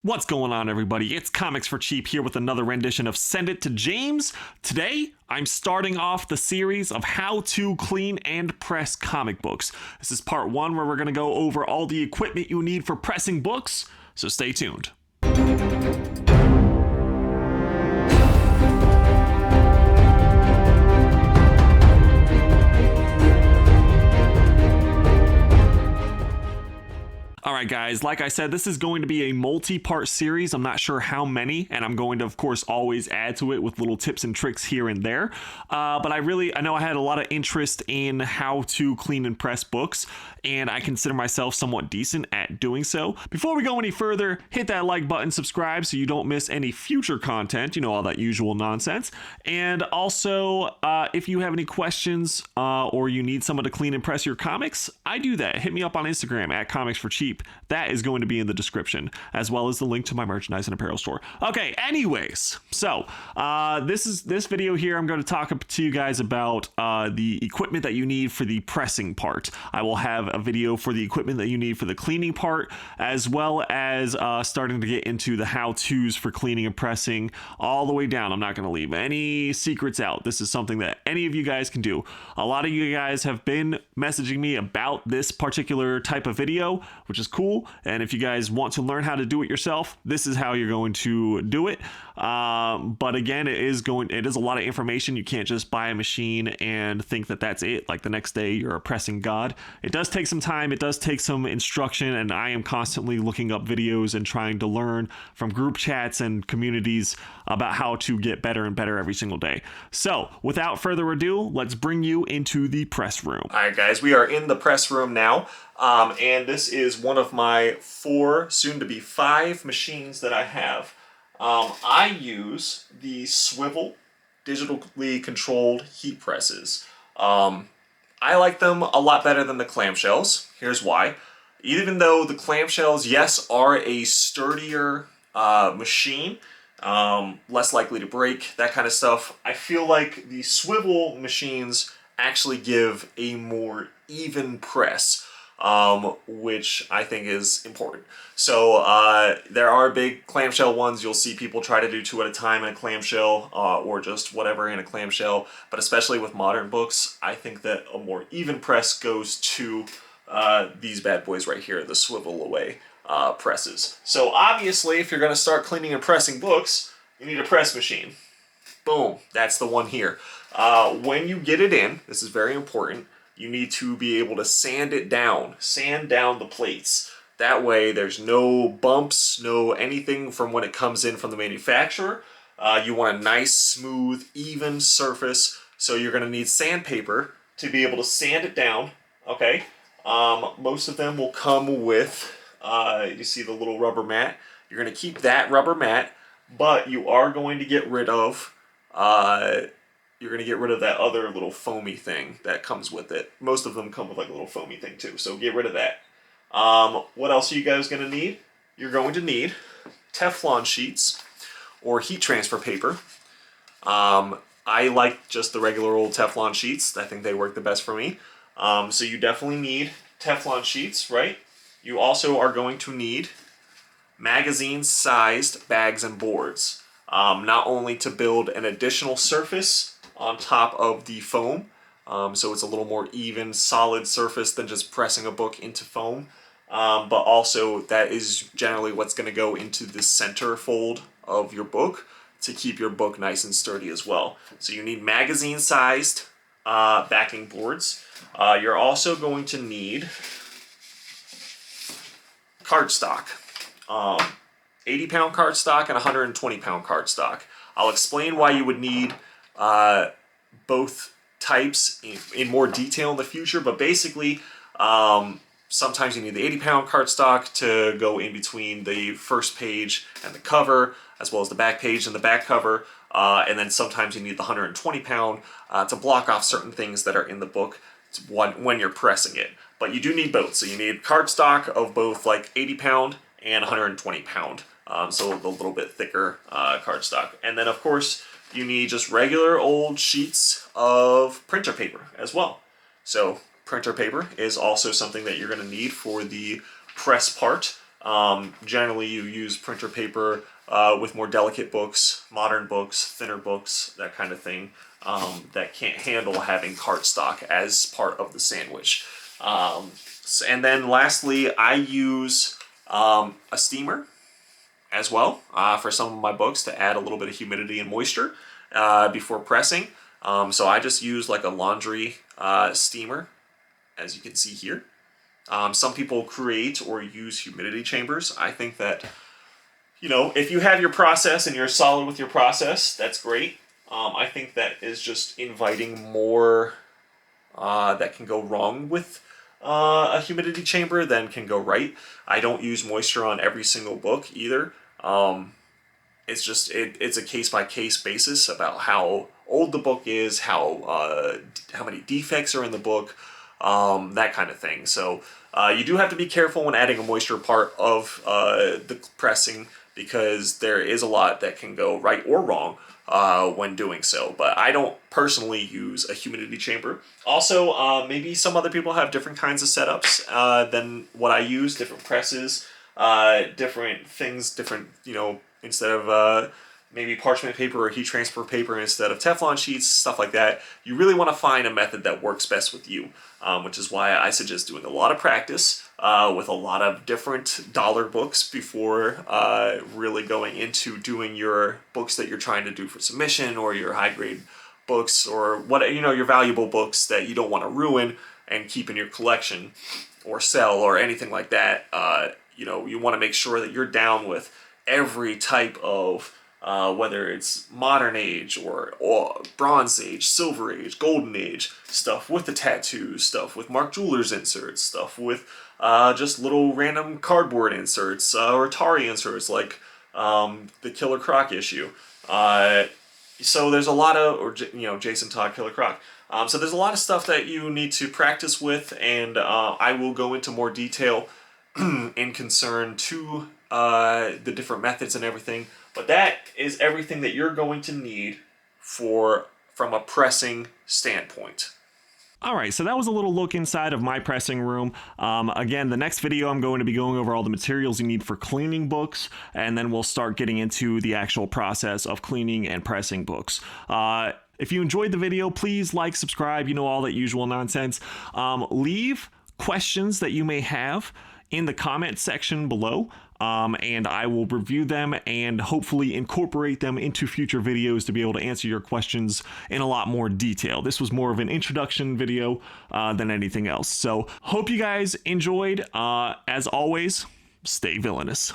What's going on, everybody? It's Comics for Cheap here with another rendition of Send It to James. Today, I'm starting off the series of how to clean and press comic books. This is part one where we're going to go over all the equipment you need for pressing books, so stay tuned. Alright guys, like I said, this is going to be a multi-part series. I'm not sure how many, and I'm going to, of course, always add to it with little tips and tricks here and there. But I know I had a lot of interest in how to clean and press books, and I consider myself somewhat decent at doing so. Before we go any further, hit that like button, subscribe so you don't miss any future content, you know, all that usual nonsense. And also, if you have any questions or you need someone to clean and press your comics, I do that. Hit me up on Instagram at Comics for Cheap. That is going to be in the description, as well as the link to my merchandise and apparel store. Okay, anyways, so this video here, I'm going to talk to you guys about the equipment that you need for the pressing part. I will have a video for the equipment that you need for the cleaning part, as well as starting to get into the how-tos for cleaning and pressing all the way down. I'm not going to leave any secrets out. This is something that any of you guys can do. A lot of you guys have been messaging me about this particular type of video, which is cool. And if you guys want to learn how to do it yourself, this is how you're going to do it. But again, it is a lot of information. You can't just buy a machine and think that that's it. Like the next day you're a pressing god. It does take some time. It does take some instruction. And I am constantly looking up videos and trying to learn from group chats and communities about how to get better and better every single day. So without further ado, let's bring you into the press room. All right, guys, we are in the press room now. And this is one of my 4, soon to be 5 machines that I have. I use the swivel digitally controlled heat presses. I like them a lot better than the clamshells. Here's why. Even though the clamshells, yes, are a sturdier machine, less likely to break, that kind of stuff, I feel like the swivel machines actually give a more even press. Which I think is important. So there are big clamshell ones. You'll see people try to do 2 at a time in a clamshell or just whatever in a clamshell. But especially with modern books, I think that a more even press goes to these bad boys right here, the swivel away presses. So obviously, if you're going to start cleaning and pressing books, you need a press machine. Boom, that's the one here. When you get it in, this is very important, you need to be able to sand down the plates. That way there's no bumps, no anything from when it comes in from the manufacturer. You want a nice, smooth, even surface. So you're going to need sandpaper to be able to sand it down, okay? Most of them will come with, you see the little rubber mat. You're going to keep that rubber mat, but you are going to get rid of that other little foamy thing that comes with it. Most of them come with like a little foamy thing too, so get rid of that. What else are you guys going to need? You're going to need Teflon sheets or heat transfer paper. I like just the regular old Teflon sheets. I think they work the best for me. So you definitely need Teflon sheets, right? You also are going to need magazine-sized bags and boards. Not only to build an additional surface on top of the foam, so it's a little more even, solid surface than just pressing a book into foam, but also that is generally what's going to go into the center fold of your book to keep your book nice and sturdy as well. So you need magazine-sized backing boards. You're also going to need cardstock. 80-pound cardstock and 120-pound cardstock. I'll explain why you would need both types in more detail in the future, but basically sometimes you need the 80-pound cardstock to go in between the first page and the cover, as well as the back page and the back cover, and then sometimes you need the 120-pound to block off certain things that are in the book when you're pressing it. But you do need both, so you need cardstock of both like 80-pound and 120-pound. So a little bit thicker cardstock. And then, of course, you need just regular old sheets of printer paper as well. So printer paper is also something that you're going to need for the press part. Generally, you use printer paper with more delicate books, modern books, thinner books, that kind of thing, that can't handle having cardstock as part of the sandwich. And then lastly, I use a steamer as well for some of my books to add a little bit of humidity and moisture before pressing. So I just use like a laundry steamer, as you can see here. Some people create or use humidity chambers. I think that, you know, if you have your process and you're solid with your process, that's great. I think that is just inviting more that can go wrong with a humidity chamber than can go right. I don't use moisture on every single book either. It's just it's a case-by-case basis about how old the book is, how many defects are in the book, that kind of thing. So you do have to be careful when adding a moisture part of the pressing, because there is a lot that can go right or wrong when doing so. But I don't personally use a humidity chamber. Also, maybe some other people have different kinds of setups than what I use, different presses, different things, different, you know, instead of maybe parchment paper or heat transfer paper instead of Teflon sheets, stuff like that. You really want to find a method that works best with you, which is why I suggest doing a lot of practice with a lot of different dollar books before really going into doing your books that you're trying to do for submission, or your high grade books, or what, you know, your valuable books that you don't want to ruin and keep in your collection or sell or anything like that. You know, you want to make sure that you're down with every type of whether it's modern age or bronze age, silver age, golden age, stuff with the tattoos, stuff with Mark Jewelers inserts, stuff with just little random cardboard inserts or Atari inserts like the Killer Croc issue. So there's a lot of, or you know, Jason Todd Killer Croc. So there's a lot of stuff that you need to practice with, and I will go into more detail in concern to the different methods and everything. But that is everything that you're going to need from a pressing standpoint. All right, so that was a little look inside of my pressing room. Again, the next video I'm going to be going over all the materials you need for cleaning books, and then we'll start getting into the actual process of cleaning and pressing books. If you enjoyed the video, please like, subscribe, you know, all that usual nonsense. Leave questions that you may have in the comment section below, and I will review them and hopefully incorporate them into future videos to be able to answer your questions in a lot more detail. This was more of an introduction video than anything else. So hope you guys enjoyed. As always, stay villainous.